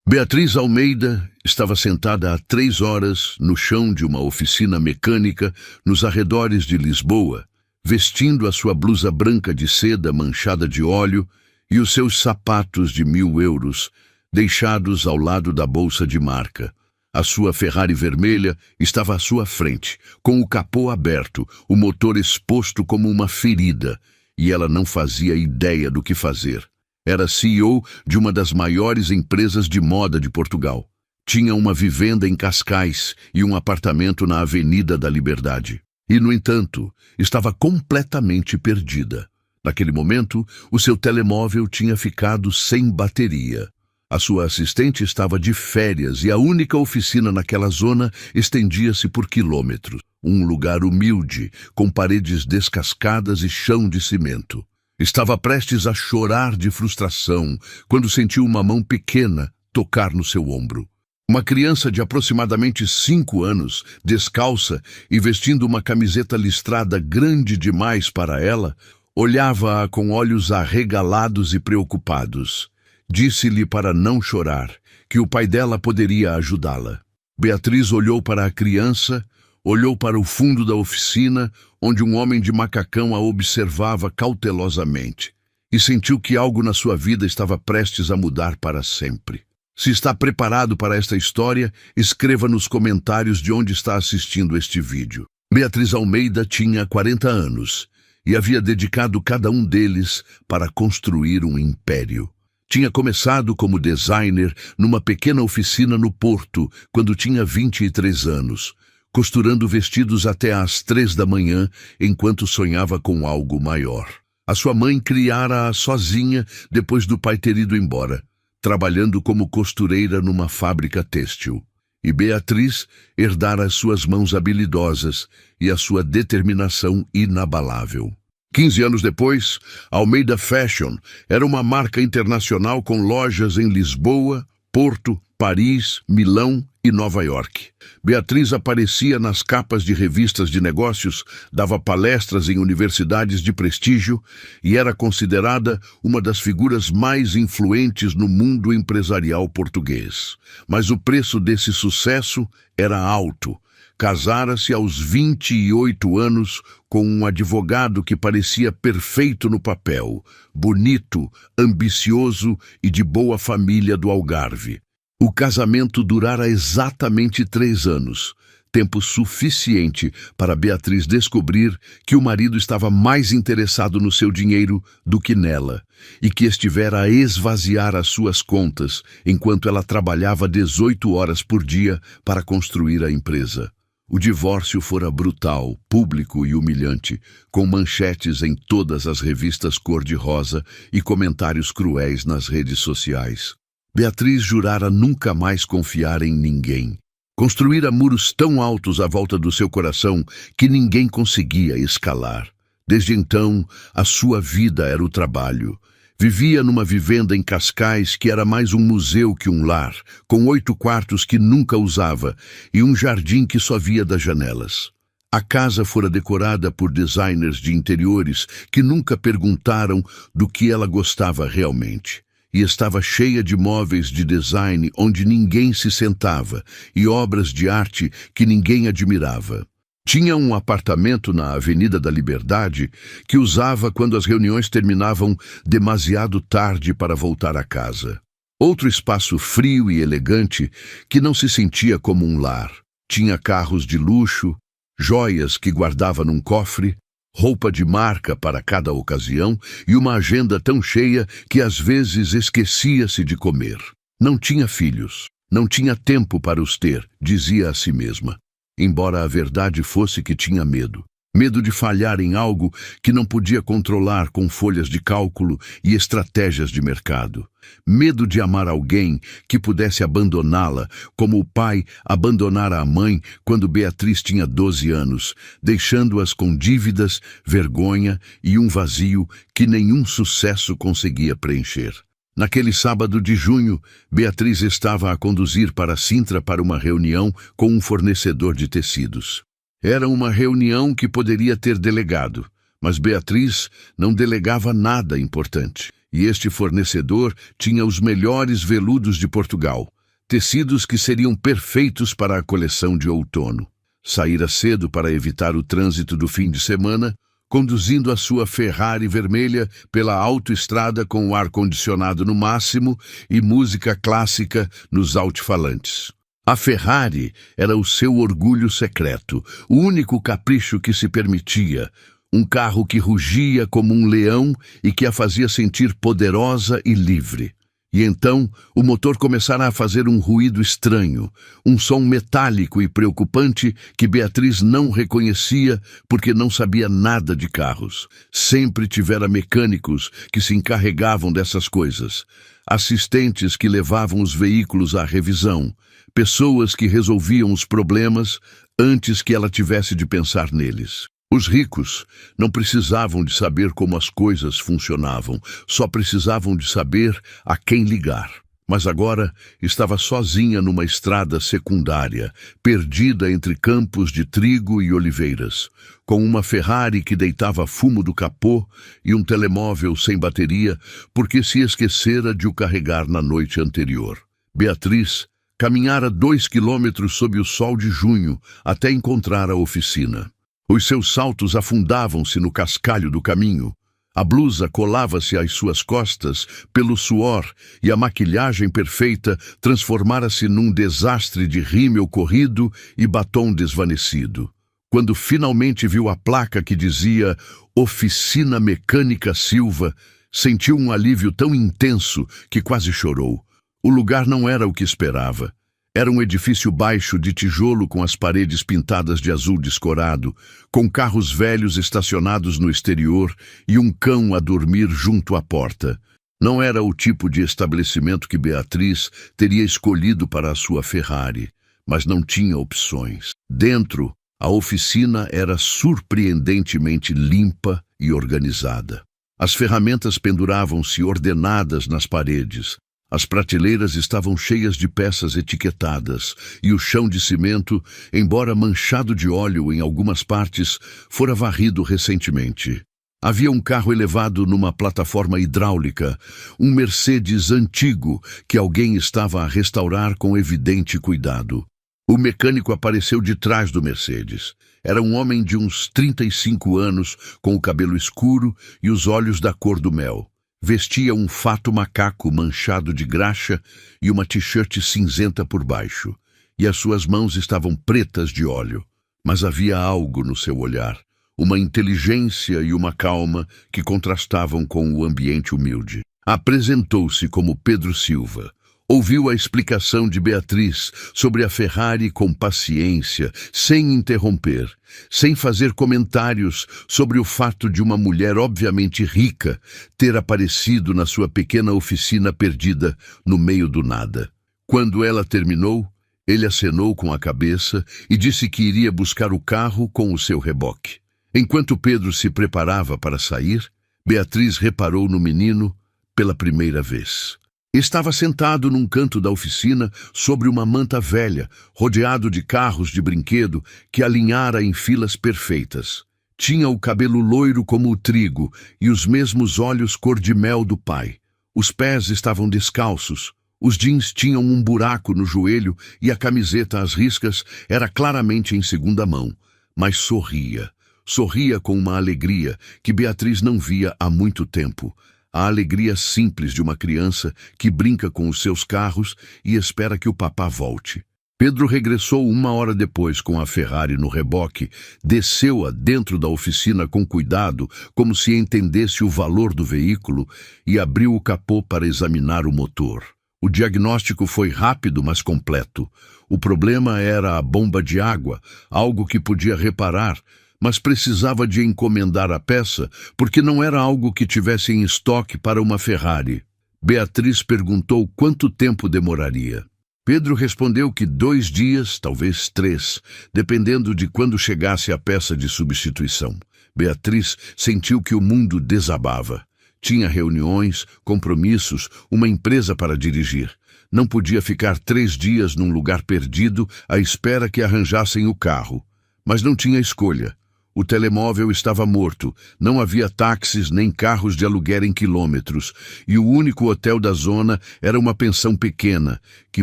Beatriz Almeida estava sentada há 3 horas no chão de uma oficina mecânica nos arredores de Lisboa, vestindo a sua blusa branca de seda manchada de óleo e os seus sapatos de 1.000 euros, deixados ao lado da bolsa de marca. A sua Ferrari vermelha estava à sua frente, com o capô aberto, o motor exposto como uma ferida, e ela não fazia ideia do que fazer. Era CEO de uma das maiores empresas de moda de Portugal. Tinha uma vivenda em Cascais e um apartamento na Avenida da Liberdade. E, no entanto, estava completamente perdida. Naquele momento, o seu telemóvel tinha ficado sem bateria. A sua assistente estava de férias e a única oficina naquela zona estendia-se por quilômetros. Um lugar humilde, com paredes descascadas e chão de cimento. Estava prestes a chorar de frustração quando sentiu uma mão pequena tocar no seu ombro. Uma criança de aproximadamente 5 anos, descalça e vestindo uma camiseta listrada grande demais para ela, olhava-a com olhos arregalados e preocupados. Disse-lhe para não chorar, que o pai dela poderia ajudá-la. Beatriz olhou para a criança, olhou para o fundo da oficina, onde um homem de macacão a observava cautelosamente, e sentiu que algo na sua vida estava prestes a mudar para sempre. Se está preparado para esta história, escreva nos comentários de onde está assistindo este vídeo. Beatriz Almeida tinha 40 anos e havia dedicado cada um deles para construir um império. Tinha começado como designer numa pequena oficina no Porto, quando tinha 23 anos, costurando vestidos até às 3 da manhã, enquanto sonhava com algo maior. A sua mãe criara-a sozinha depois do pai ter ido embora, trabalhando como costureira numa fábrica têxtil. E Beatriz herdara as suas mãos habilidosas e a sua determinação inabalável. 15 anos depois, Almeida Fashion era uma marca internacional com lojas em Lisboa, Porto, Paris, Milão e Nova York. Beatriz aparecia nas capas de revistas de negócios, dava palestras em universidades de prestígio e era considerada uma das figuras mais influentes no mundo empresarial português. Mas o preço desse sucesso era alto. Casara-se aos 28 anos com um advogado que parecia perfeito no papel, bonito, ambicioso e de boa família do Algarve. O casamento durara exatamente 3 anos, tempo suficiente para Beatriz descobrir que o marido estava mais interessado no seu dinheiro do que nela, e que estivera a esvaziar as suas contas enquanto ela trabalhava 18 horas por dia para construir a empresa. O divórcio fora brutal, público e humilhante, com manchetes em todas as revistas cor-de-rosa e comentários cruéis nas redes sociais. Beatriz jurara nunca mais confiar em ninguém. Construíra muros tão altos à volta do seu coração que ninguém conseguia escalar. Desde então, a sua vida era o trabalho. Vivia numa vivenda em Cascais que era mais um museu que um lar, com 8 quartos que nunca usava e um jardim que só via das janelas. A casa fora decorada por designers de interiores que nunca perguntaram do que ela gostava realmente. E estava cheia de móveis de design onde ninguém se sentava e obras de arte que ninguém admirava. Tinha um apartamento na Avenida da Liberdade que usava quando as reuniões terminavam demasiado tarde para voltar a casa. Outro espaço frio e elegante que não se sentia como um lar. Tinha carros de luxo, joias que guardava num cofre, roupa de marca para cada ocasião e uma agenda tão cheia que às vezes esquecia-se de comer. Não tinha filhos, não tinha tempo para os ter, dizia a si mesma. Embora a verdade fosse que tinha medo. Medo de falhar em algo que não podia controlar com folhas de cálculo e estratégias de mercado. Medo de amar alguém que pudesse abandoná-la, como o pai abandonara a mãe quando Beatriz tinha 12 anos, deixando-as com dívidas, vergonha e um vazio que nenhum sucesso conseguia preencher. Naquele sábado de junho, Beatriz estava a conduzir para Sintra para uma reunião com um fornecedor de tecidos. Era uma reunião que poderia ter delegado, mas Beatriz não delegava nada importante. E este fornecedor tinha os melhores veludos de Portugal, tecidos que seriam perfeitos para a coleção de outono. Saíra cedo para evitar o trânsito do fim de semana, conduzindo a sua Ferrari vermelha pela autoestrada com o ar-condicionado no máximo e música clássica nos alto-falantes. A Ferrari era o seu orgulho secreto, o único capricho que se permitia, um carro que rugia como um leão e que a fazia sentir poderosa e livre. E então o motor começara a fazer um ruído estranho, um som metálico e preocupante que Beatriz não reconhecia porque não sabia nada de carros. Sempre tivera mecânicos que se encarregavam dessas coisas, assistentes que levavam os veículos à revisão, pessoas que resolviam os problemas antes que ela tivesse de pensar neles. Os ricos não precisavam de saber como as coisas funcionavam, só precisavam de saber a quem ligar. Mas agora estava sozinha numa estrada secundária, perdida entre campos de trigo e oliveiras, com uma Ferrari que deitava fumo do capô e um telemóvel sem bateria porque se esquecera de o carregar na noite anterior. Beatriz caminhara 2 quilômetros sob o sol de junho até encontrar a oficina. Os seus saltos afundavam-se no cascalho do caminho. A blusa colava-se às suas costas pelo suor e a maquilhagem perfeita transformara-se num desastre de rímel corrido e batom desvanecido. Quando finalmente viu a placa que dizia Oficina Mecânica Silva, sentiu um alívio tão intenso que quase chorou. O lugar não era o que esperava. Era um edifício baixo de tijolo com as paredes pintadas de azul descorado, com carros velhos estacionados no exterior e um cão a dormir junto à porta. Não era o tipo de estabelecimento que Beatriz teria escolhido para a sua Ferrari, mas não tinha opções. Dentro, a oficina era surpreendentemente limpa e organizada. As ferramentas penduravam-se ordenadas nas paredes. As prateleiras estavam cheias de peças etiquetadas e o chão de cimento, embora manchado de óleo em algumas partes, fora varrido recentemente. Havia um carro elevado numa plataforma hidráulica, um Mercedes antigo que alguém estava a restaurar com evidente cuidado. O mecânico apareceu de trás do Mercedes. Era um homem de uns 35 anos, com o cabelo escuro e os olhos da cor do mel. Vestia um fato macaco manchado de graxa e uma t-shirt cinzenta por baixo, e as suas mãos estavam pretas de óleo. Mas havia algo no seu olhar, uma inteligência e uma calma que contrastavam com o ambiente humilde. Apresentou-se como Pedro Silva. Ouviu a explicação de Beatriz sobre a Ferrari com paciência, sem interromper, sem fazer comentários sobre o fato de uma mulher obviamente rica ter aparecido na sua pequena oficina perdida no meio do nada. Quando ela terminou, ele acenou com a cabeça e disse que iria buscar o carro com o seu reboque. Enquanto Pedro se preparava para sair, Beatriz reparou no menino pela primeira vez. Estava sentado num canto da oficina sobre uma manta velha, rodeado de carros de brinquedo que alinhara em filas perfeitas. Tinha o cabelo loiro como o trigo e os mesmos olhos cor-de-mel do pai. Os pés estavam descalços, os jeans tinham um buraco no joelho e a camiseta às riscas era claramente em segunda mão, mas sorria. Sorria com uma alegria que Beatriz não via há muito tempo. A alegria simples de uma criança que brinca com os seus carros e espera que o papá volte. Pedro regressou 1 hora depois com a Ferrari no reboque, desceu-a dentro da oficina com cuidado, como se entendesse o valor do veículo, e abriu o capô para examinar o motor. O diagnóstico foi rápido, mas completo. O problema era a bomba de água, algo que podia reparar, mas precisava de encomendar a peça porque não era algo que tivesse em estoque para uma Ferrari. Beatriz perguntou quanto tempo demoraria. Pedro respondeu que 2 dias, talvez 3, dependendo de quando chegasse a peça de substituição. Beatriz sentiu que o mundo desabava. Tinha reuniões, compromissos, uma empresa para dirigir. Não podia ficar 3 dias num lugar perdido à espera que arranjassem o carro. Mas não tinha escolha. O telemóvel estava morto, não havia táxis nem carros de aluguer em quilômetros, e o único hotel da zona era uma pensão pequena, que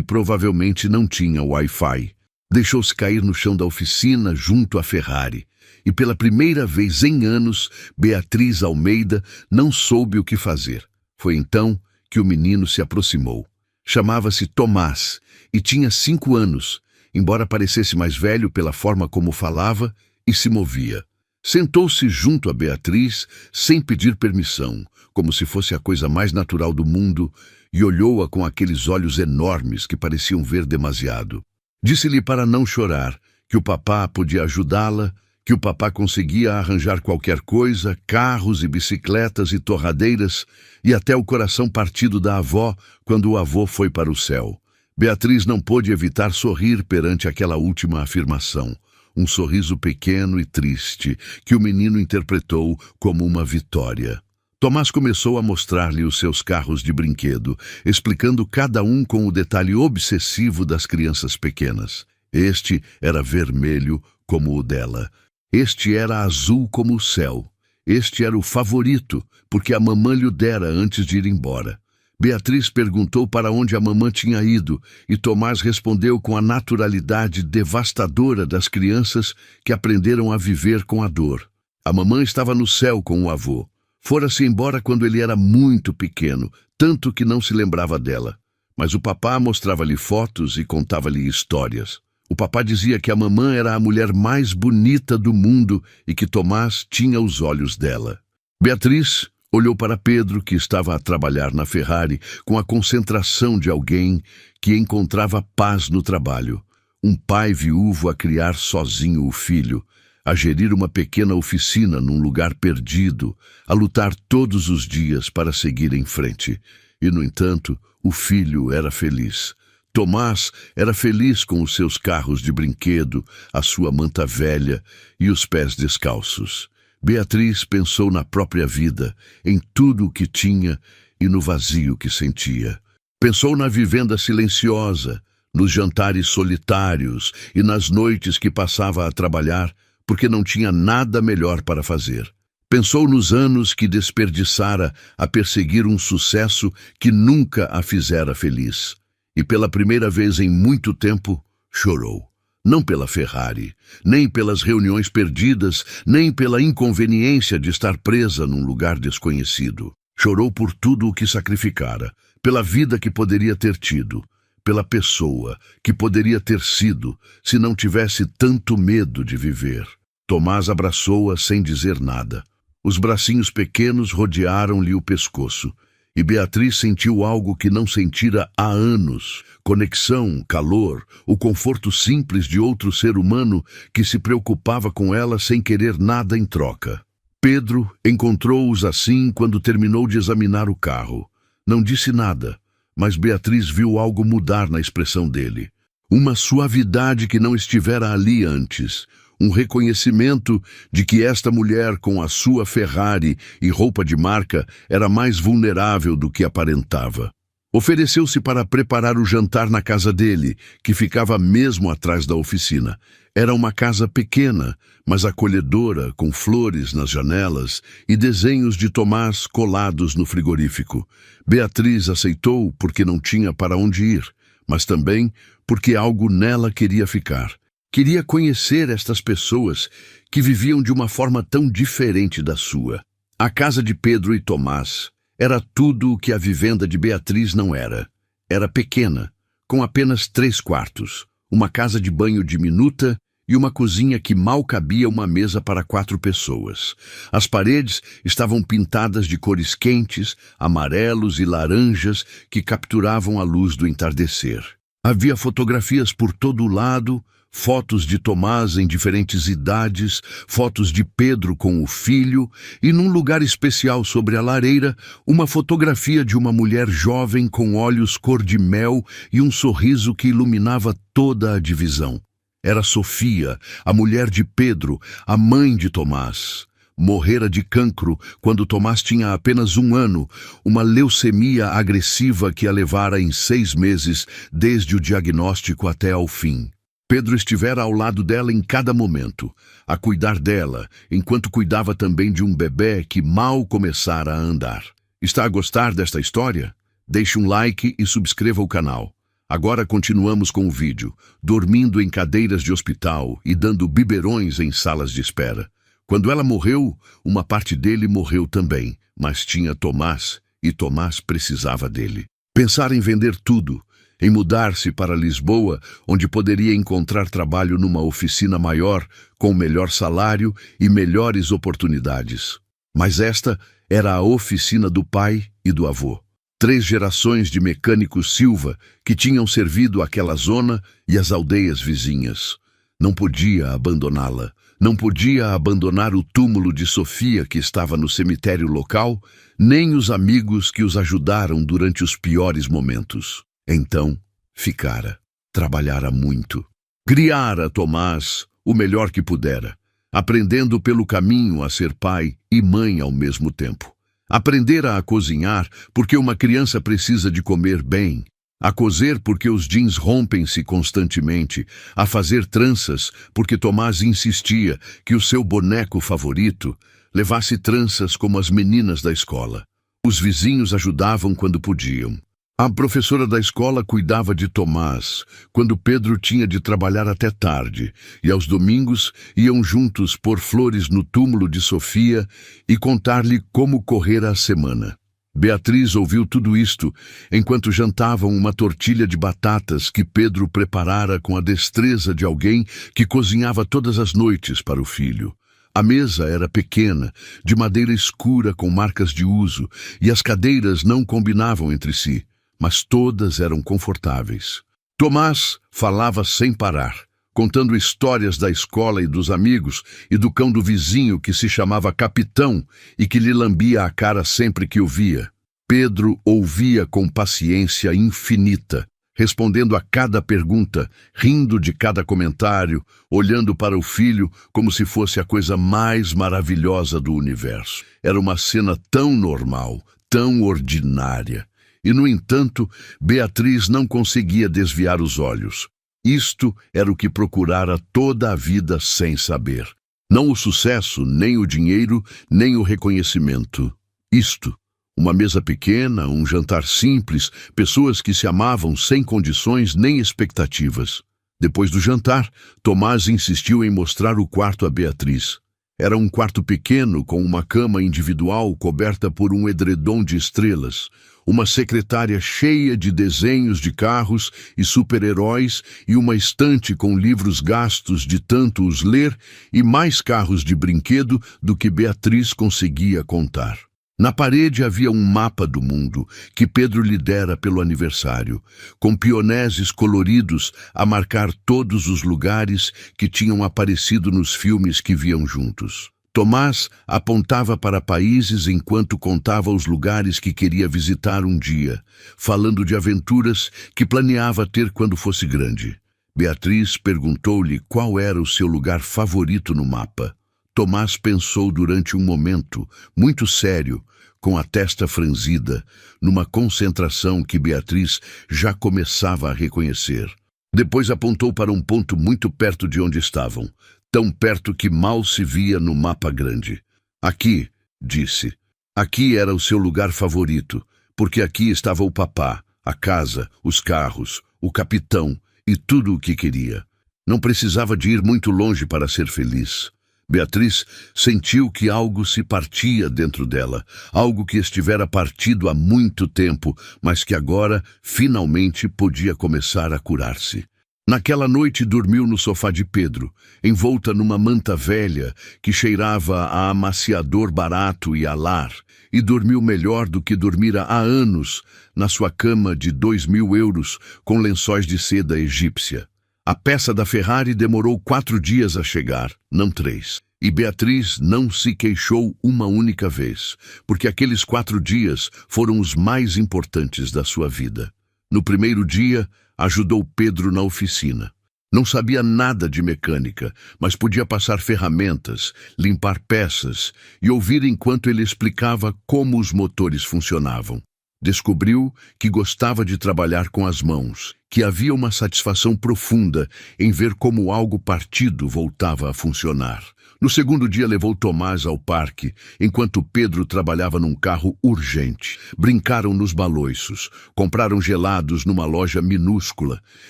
provavelmente não tinha Wi-Fi. Deixou-se cair no chão da oficina junto à Ferrari. E pela primeira vez em anos, Beatriz Almeida não soube o que fazer. Foi então que o menino se aproximou. Chamava-se Tomás e tinha 5 anos, embora parecesse mais velho pela forma como falava e se movia. Sentou-se junto a Beatriz sem pedir permissão, como se fosse a coisa mais natural do mundo, e olhou-a com aqueles olhos enormes que pareciam ver demasiado. Disse-lhe para não chorar, que o papá podia ajudá-la, que o papá conseguia arranjar qualquer coisa, carros e bicicletas e torradeiras, e até o coração partido da avó quando o avô foi para o céu. Beatriz não pôde evitar sorrir perante aquela última afirmação. Um sorriso pequeno e triste, que o menino interpretou como uma vitória. Tomás começou a mostrar-lhe os seus carros de brinquedo, explicando cada um com o detalhe obsessivo das crianças pequenas. Este era vermelho como o dela. Este era azul como o céu. Este era o favorito, porque a mamã lhe o dera antes de ir embora. Beatriz perguntou para onde a mamã tinha ido, e Tomás respondeu com a naturalidade devastadora das crianças que aprenderam a viver com a dor. A mamã estava no céu com o avô. Fora-se embora quando ele era muito pequeno, tanto que não se lembrava dela. Mas o papá mostrava-lhe fotos e contava-lhe histórias. O papá dizia que a mamã era a mulher mais bonita do mundo e que Tomás tinha os olhos dela. Beatriz olhou para Pedro, que estava a trabalhar na Ferrari, com a concentração de alguém que encontrava paz no trabalho. Um pai viúvo a criar sozinho o filho, a gerir uma pequena oficina num lugar perdido, a lutar todos os dias para seguir em frente. E, no entanto, o filho era feliz. Tomás era feliz com os seus carros de brinquedo, a sua manta velha e os pés descalços. Beatriz pensou na própria vida, em tudo o que tinha e no vazio que sentia. Pensou na vivenda silenciosa, nos jantares solitários e nas noites que passava a trabalhar, porque não tinha nada melhor para fazer. Pensou nos anos que desperdiçara a perseguir um sucesso que nunca a fizera feliz. E pela primeira vez em muito tempo, chorou. Não pela Ferrari, nem pelas reuniões perdidas, nem pela inconveniência de estar presa num lugar desconhecido. Chorou por tudo o que sacrificara, pela vida que poderia ter tido, pela pessoa que poderia ter sido se não tivesse tanto medo de viver. Tomás abraçou-a sem dizer nada. Os bracinhos pequenos rodearam-lhe o pescoço. E Beatriz sentiu algo que não sentira há anos. Conexão, calor, o conforto simples de outro ser humano que se preocupava com ela sem querer nada em troca. Pedro encontrou-os assim quando terminou de examinar o carro. Não disse nada, mas Beatriz viu algo mudar na expressão dele. Uma suavidade que não estivera ali antes. Um reconhecimento de que esta mulher com a sua Ferrari e roupa de marca era mais vulnerável do que aparentava. Ofereceu-se para preparar o jantar na casa dele, que ficava mesmo atrás da oficina. Era uma casa pequena, mas acolhedora, com flores nas janelas e desenhos de Tomás colados no frigorífico. Beatriz aceitou porque não tinha para onde ir, mas também porque algo nela queria ficar. Queria conhecer estas pessoas que viviam de uma forma tão diferente da sua. A casa de Pedro e Tomás era tudo o que a vivenda de Beatriz não era. Era pequena, com apenas 3 quartos, uma casa de banho diminuta e uma cozinha que mal cabia uma mesa para 4 pessoas. As paredes estavam pintadas de cores quentes, amarelos e laranjas que capturavam a luz do entardecer. Havia fotografias por todo o lado, fotos de Tomás em diferentes idades, fotos de Pedro com o filho e, num lugar especial sobre a lareira, uma fotografia de uma mulher jovem com olhos cor de mel e um sorriso que iluminava toda a divisão. Era Sofia, a mulher de Pedro, a mãe de Tomás. Morrera de cancro quando Tomás tinha apenas 1 ano, uma leucemia agressiva que a levara em 6 meses, desde o diagnóstico até ao fim. Pedro estivera ao lado dela em cada momento, a cuidar dela, enquanto cuidava também de um bebê que mal começara a andar. Está a gostar desta história? Deixe um like e subscreva o canal. Agora continuamos com o vídeo, dormindo em cadeiras de hospital e dando biberões em salas de espera. Quando ela morreu, uma parte dele morreu também, mas tinha Tomás, e Tomás precisava dele. Pensar em vender tudo, em mudar-se para Lisboa, onde poderia encontrar trabalho numa oficina maior, com melhor salário e melhores oportunidades. Mas esta era a oficina do pai e do avô. 3 gerações de mecânicos Silva que tinham servido aquela zona e as aldeias vizinhas. Não podia abandoná-la. Não podia abandonar o túmulo de Sofia que estava no cemitério local, nem os amigos que os ajudaram durante os piores momentos. Então, ficara. Trabalhara muito. Criara Tomás o melhor que pudera, aprendendo pelo caminho a ser pai e mãe ao mesmo tempo. Aprendera a cozinhar porque uma criança precisa de comer bem, a coser porque os jeans rompem-se constantemente, a fazer tranças porque Tomás insistia que o seu boneco favorito levasse tranças como as meninas da escola. Os vizinhos ajudavam quando podiam. A professora da escola cuidava de Tomás, quando Pedro tinha de trabalhar até tarde, e aos domingos iam juntos pôr flores no túmulo de Sofia e contar-lhe como correra a semana. Beatriz ouviu tudo isto enquanto jantavam uma tortilha de batatas que Pedro preparara com a destreza de alguém que cozinhava todas as noites para o filho. A mesa era pequena, de madeira escura com marcas de uso, e as cadeiras não combinavam entre si, mas todas eram confortáveis. Tomás falava sem parar, contando histórias da escola e dos amigos e do cão do vizinho que se chamava Capitão e que lhe lambia a cara sempre que o via. Pedro ouvia com paciência infinita, respondendo a cada pergunta, rindo de cada comentário, olhando para o filho como se fosse a coisa mais maravilhosa do universo. Era uma cena tão normal, tão ordinária. E, no entanto, Beatriz não conseguia desviar os olhos. Isto era o que procurara toda a vida sem saber. Não o sucesso, nem o dinheiro, nem o reconhecimento. Isto, uma mesa pequena, um jantar simples, pessoas que se amavam sem condições nem expectativas. Depois do jantar, Tomás insistiu em mostrar o quarto a Beatriz. Era um quarto pequeno com uma cama individual coberta por um edredom de estrelas, uma secretária cheia de desenhos de carros e super-heróis e uma estante com livros gastos de tanto os ler e mais carros de brinquedo do que Beatriz conseguia contar. Na parede havia um mapa do mundo que Pedro lhe dera pelo aniversário, com pioneses coloridos a marcar todos os lugares que tinham aparecido nos filmes que viam juntos. Tomás apontava para países enquanto contava os lugares que queria visitar um dia, falando de aventuras que planeava ter quando fosse grande. Beatriz perguntou-lhe qual era o seu lugar favorito no mapa. Tomás pensou durante um momento, muito sério, com a testa franzida, numa concentração que Beatriz já começava a reconhecer. Depois apontou para um ponto muito perto de onde estavam, tão perto que mal se via no mapa grande. Aqui, disse, aqui era o seu lugar favorito, porque aqui estava o papá, a casa, os carros, o capitão e tudo o que queria. Não precisava de ir muito longe para ser feliz. Beatriz sentiu que algo se partia dentro dela, algo que estivera partido há muito tempo, mas que agora, finalmente, podia começar a curar-se. Naquela noite dormiu no sofá de Pedro, envolta numa manta velha que cheirava a amaciador barato e a lar, e dormiu melhor do que dormira há anos na sua cama de 2.000 euros com lençóis de seda egípcia. A peça da Ferrari demorou 4 dias a chegar, não 3. E Beatriz não se queixou uma única vez, porque aqueles 4 dias foram os mais importantes da sua vida. No primeiro dia, ajudou Pedro na oficina. Não sabia nada de mecânica, mas podia passar ferramentas, limpar peças e ouvir enquanto ele explicava como os motores funcionavam. Descobriu que gostava de trabalhar com as mãos, que havia uma satisfação profunda em ver como algo partido voltava a funcionar. No segundo dia levou Tomás ao parque, enquanto Pedro trabalhava num carro urgente. Brincaram nos baloiços, compraram gelados numa loja minúscula,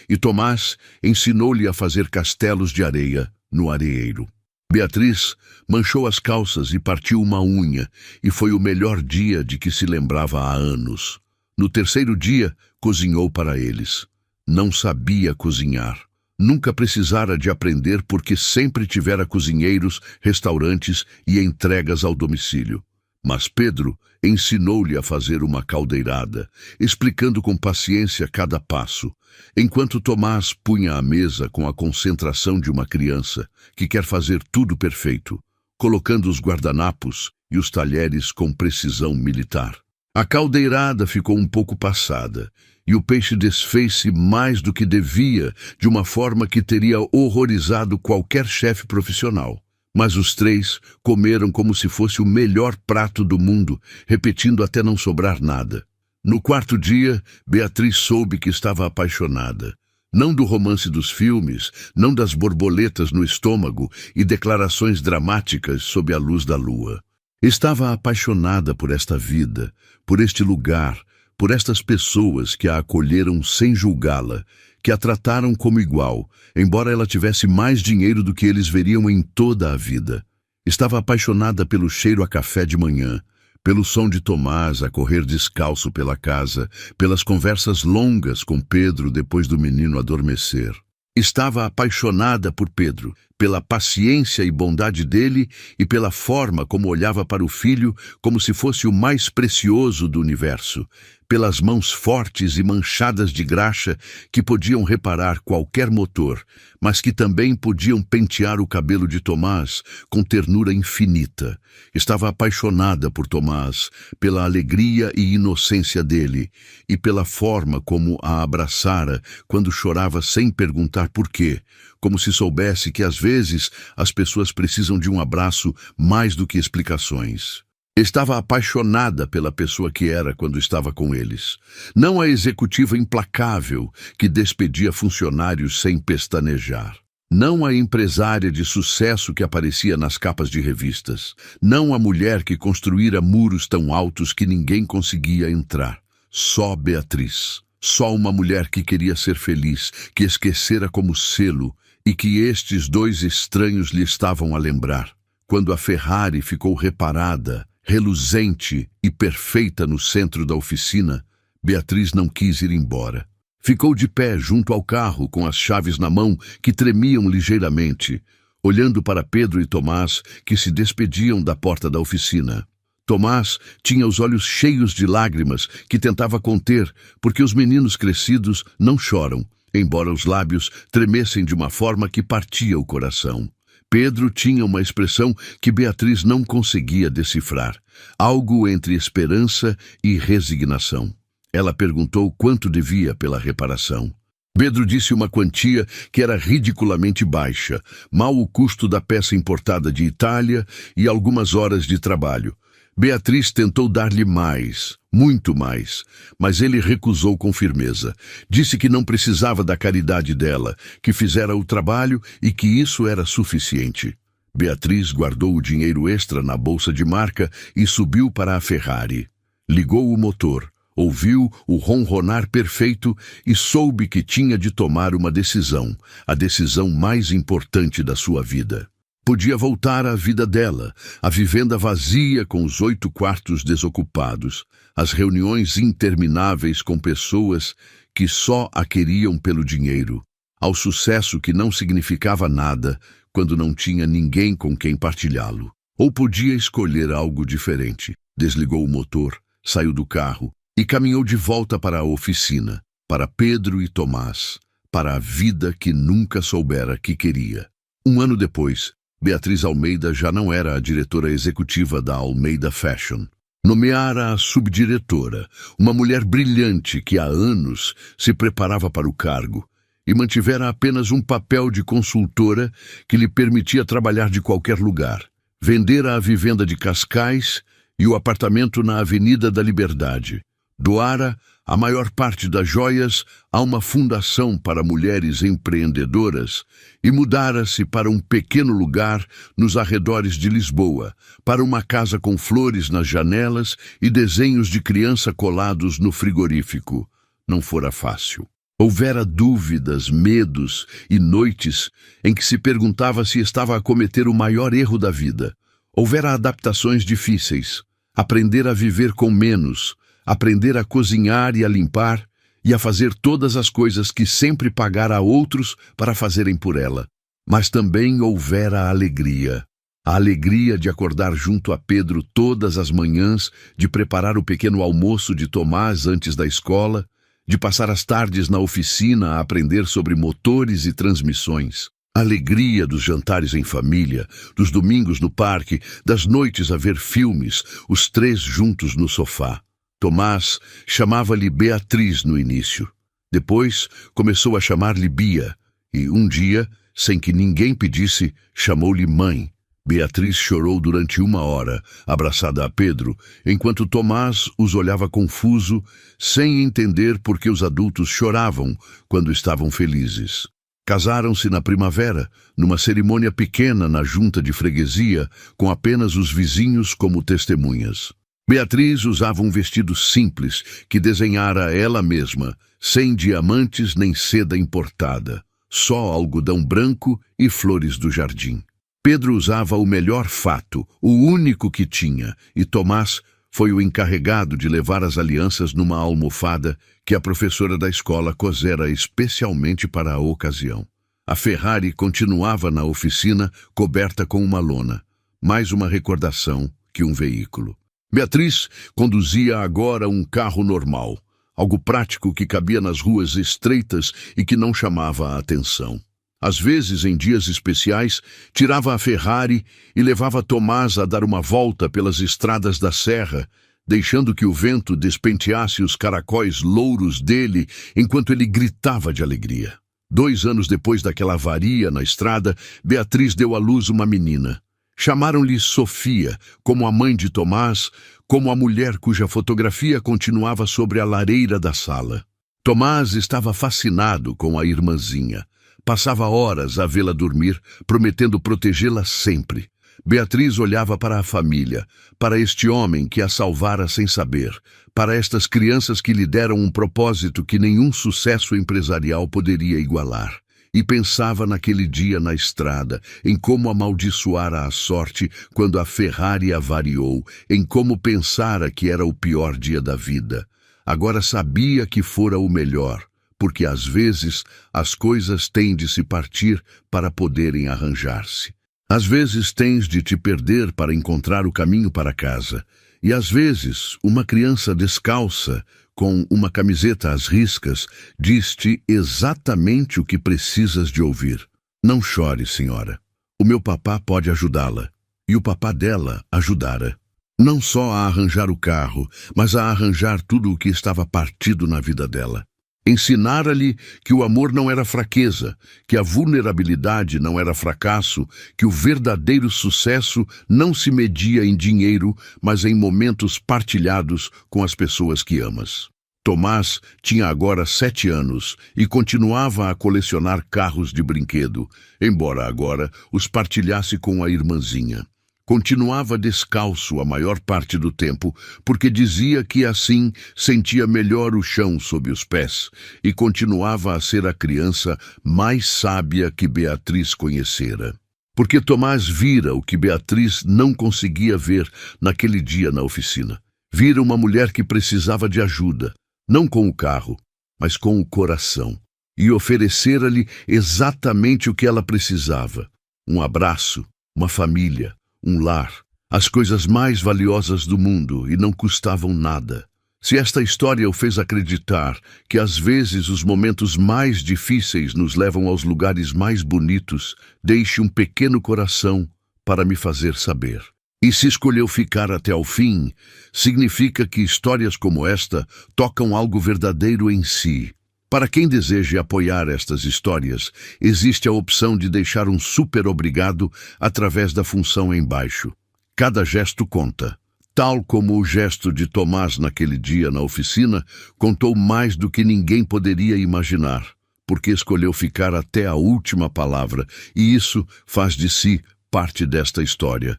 e Tomás ensinou-lhe a fazer castelos de areia no areeiro. Beatriz manchou as calças e partiu uma unha, e foi o melhor dia de que se lembrava há anos. No terceiro dia, cozinhou para eles. Não sabia cozinhar. Nunca precisara de aprender porque sempre tivera cozinheiros, restaurantes e entregas ao domicílio. Mas Pedro ensinou-lhe a fazer uma caldeirada, explicando com paciência cada passo, enquanto Tomás punha a mesa com a concentração de uma criança que quer fazer tudo perfeito, colocando os guardanapos e os talheres com precisão militar. A caldeirada ficou um pouco passada, e o peixe desfez-se mais do que devia, de uma forma que teria horrorizado qualquer chefe profissional. Mas os três comeram como se fosse o melhor prato do mundo, repetindo até não sobrar nada. No quarto dia, Beatriz soube que estava apaixonada. Não do romance dos filmes, não das borboletas no estômago e declarações dramáticas sob a luz da lua. Estava apaixonada por esta vida, por este lugar, por estas pessoas que a acolheram sem julgá-la, que a trataram como igual, embora ela tivesse mais dinheiro do que eles veriam em toda a vida. Estava apaixonada pelo cheiro a café de manhã, pelo som de Tomás a correr descalço pela casa, pelas conversas longas com Pedro depois do menino adormecer. Estava apaixonada por Pedro, pela paciência e bondade dele e pela forma como olhava para o filho como se fosse o mais precioso do universo, pelas mãos fortes e manchadas de graxa que podiam reparar qualquer motor, mas que também podiam pentear o cabelo de Tomás com ternura infinita. Estava apaixonada por Tomás, pela alegria e inocência dele, e pela forma como a abraçara quando chorava sem perguntar por quê, como se soubesse que às vezes as pessoas precisam de um abraço mais do que explicações. Estava apaixonada pela pessoa que era quando estava com eles. Não a executiva implacável que despedia funcionários sem pestanejar. Não a empresária de sucesso que aparecia nas capas de revistas. Não a mulher que construíra muros tão altos que ninguém conseguia entrar. Só Beatriz. Só uma mulher que queria ser feliz, que esquecera como selo e que estes dois estranhos lhe estavam a lembrar. Quando a Ferrari ficou reparada, reluzente e perfeita no centro da oficina, Beatriz não quis ir embora. Ficou de pé junto ao carro com as chaves na mão que tremiam ligeiramente, olhando para Pedro e Tomás que se despediam da porta da oficina. Tomás tinha os olhos cheios de lágrimas que tentava conter, porque os meninos crescidos não choram, embora os lábios tremessem de uma forma que partia o coração. Pedro tinha uma expressão que Beatriz não conseguia decifrar, algo entre esperança e resignação. Ela perguntou quanto devia pela reparação. Pedro disse uma quantia que era ridiculamente baixa, mal o custo da peça importada de Itália e algumas horas de trabalho. Beatriz tentou dar-lhe mais, muito mais, mas ele recusou com firmeza. Disse que não precisava da caridade dela, que fizera o trabalho e que isso era suficiente. Beatriz guardou o dinheiro extra na bolsa de marca e subiu para a Ferrari. Ligou o motor, ouviu o ronronar perfeito e soube que tinha de tomar uma decisão, a decisão mais importante da sua vida. Podia voltar à vida dela, a vivenda vazia com os 8 quartos desocupados, as reuniões intermináveis com pessoas que só a queriam pelo dinheiro, ao sucesso que não significava nada quando não tinha ninguém com quem partilhá-lo. Ou podia escolher algo diferente. Desligou o motor, saiu do carro e caminhou de volta para a oficina, para Pedro e Tomás, para a vida que nunca soubera que queria. Um ano depois, Beatriz Almeida já não era a diretora executiva da Almeida Fashion. Nomeara a subdiretora, uma mulher brilhante que há anos se preparava para o cargo e mantivera apenas um papel de consultora que lhe permitia trabalhar de qualquer lugar. Vendera a vivenda de Cascais e o apartamento na Avenida da Liberdade. Doara a maior parte das joias a uma fundação para mulheres empreendedoras e mudara-se para um pequeno lugar nos arredores de Lisboa, para uma casa com flores nas janelas e desenhos de criança colados no frigorífico. Não fora fácil. Houvera dúvidas, medos e noites em que se perguntava se estava a cometer o maior erro da vida. Houvera adaptações difíceis, aprender a viver com menos, aprender a cozinhar e a limpar e a fazer todas as coisas que sempre pagara a outros para fazerem por ela. Mas também houvera alegria. A alegria de acordar junto a Pedro todas as manhãs, de preparar o pequeno almoço de Tomás antes da escola, de passar as tardes na oficina a aprender sobre motores e transmissões. A alegria dos jantares em família, dos domingos no parque, das noites a ver filmes, os três juntos no sofá. Tomás chamava-lhe Beatriz no início. Depois começou a chamar-lhe Bia, e um dia, sem que ninguém pedisse, chamou-lhe mãe. Beatriz chorou durante 1 hora, abraçada a Pedro, enquanto Tomás os olhava confuso, sem entender por que os adultos choravam quando estavam felizes. Casaram-se na primavera, numa cerimônia pequena na junta de freguesia, com apenas os vizinhos como testemunhas. Beatriz usava um vestido simples que desenhara ela mesma, sem diamantes nem seda importada, só algodão branco e flores do jardim. Pedro usava o melhor fato, o único que tinha, e Tomás foi o encarregado de levar as alianças numa almofada que a professora da escola cosera especialmente para a ocasião. A Ferrari continuava na oficina, coberta com uma lona, mais uma recordação que um veículo. Beatriz conduzia agora um carro normal, algo prático que cabia nas ruas estreitas e que não chamava a atenção. Às vezes, em dias especiais, tirava a Ferrari e levava Tomás a dar uma volta pelas estradas da serra, deixando que o vento despenteasse os caracóis louros dele enquanto ele gritava de alegria. 2 anos depois daquela avaria na estrada, Beatriz deu à luz uma menina. Chamaram-lhe Sofia, como a mãe de Tomás, como a mulher cuja fotografia continuava sobre a lareira da sala. Tomás estava fascinado com a irmãzinha. Passava horas a vê-la dormir, prometendo protegê-la sempre. Beatriz olhava para a família, para este homem que a salvara sem saber, para estas crianças que lhe deram um propósito que nenhum sucesso empresarial poderia igualar. E pensava naquele dia na estrada, em como amaldiçoara a sorte quando a Ferrari avariou, em como pensara que era o pior dia da vida. Agora sabia que fora o melhor, porque às vezes as coisas têm de se partir para poderem arranjar-se. Às vezes tens de te perder para encontrar o caminho para casa, e às vezes uma criança descalça, com uma camiseta às riscas, diz-te exatamente o que precisas de ouvir. Não chore, senhora. O meu papá pode ajudá-la. E o papá dela ajudara. Não só a arranjar o carro, mas a arranjar tudo o que estava partido na vida dela. Ensinara-lhe que o amor não era fraqueza, que a vulnerabilidade não era fracasso, que o verdadeiro sucesso não se media em dinheiro, mas em momentos partilhados com as pessoas que amas. Tomás tinha agora 7 anos e continuava a colecionar carros de brinquedo, embora agora os partilhasse com a irmãzinha. Continuava descalço a maior parte do tempo, porque dizia que assim sentia melhor o chão sob os pés, e continuava a ser a criança mais sábia que Beatriz conhecera. Porque Tomás vira o que Beatriz não conseguia ver naquele dia na oficina. Vira uma mulher que precisava de ajuda, não com o carro, mas com o coração, e oferecera-lhe exatamente o que ela precisava: um abraço, uma família, um lar, as coisas mais valiosas do mundo, e não custavam nada. Se esta história o fez acreditar que às vezes os momentos mais difíceis nos levam aos lugares mais bonitos, deixe um pequeno coração para me fazer saber. E se escolheu ficar até ao fim, significa que histórias como esta tocam algo verdadeiro em si. Para quem deseje apoiar estas histórias, existe a opção de deixar um super obrigado através da função embaixo. Cada gesto conta. Tal como o gesto de Tomás naquele dia na oficina, contou mais do que ninguém poderia imaginar, porque escolheu ficar até a última palavra, e isso faz de si parte desta história.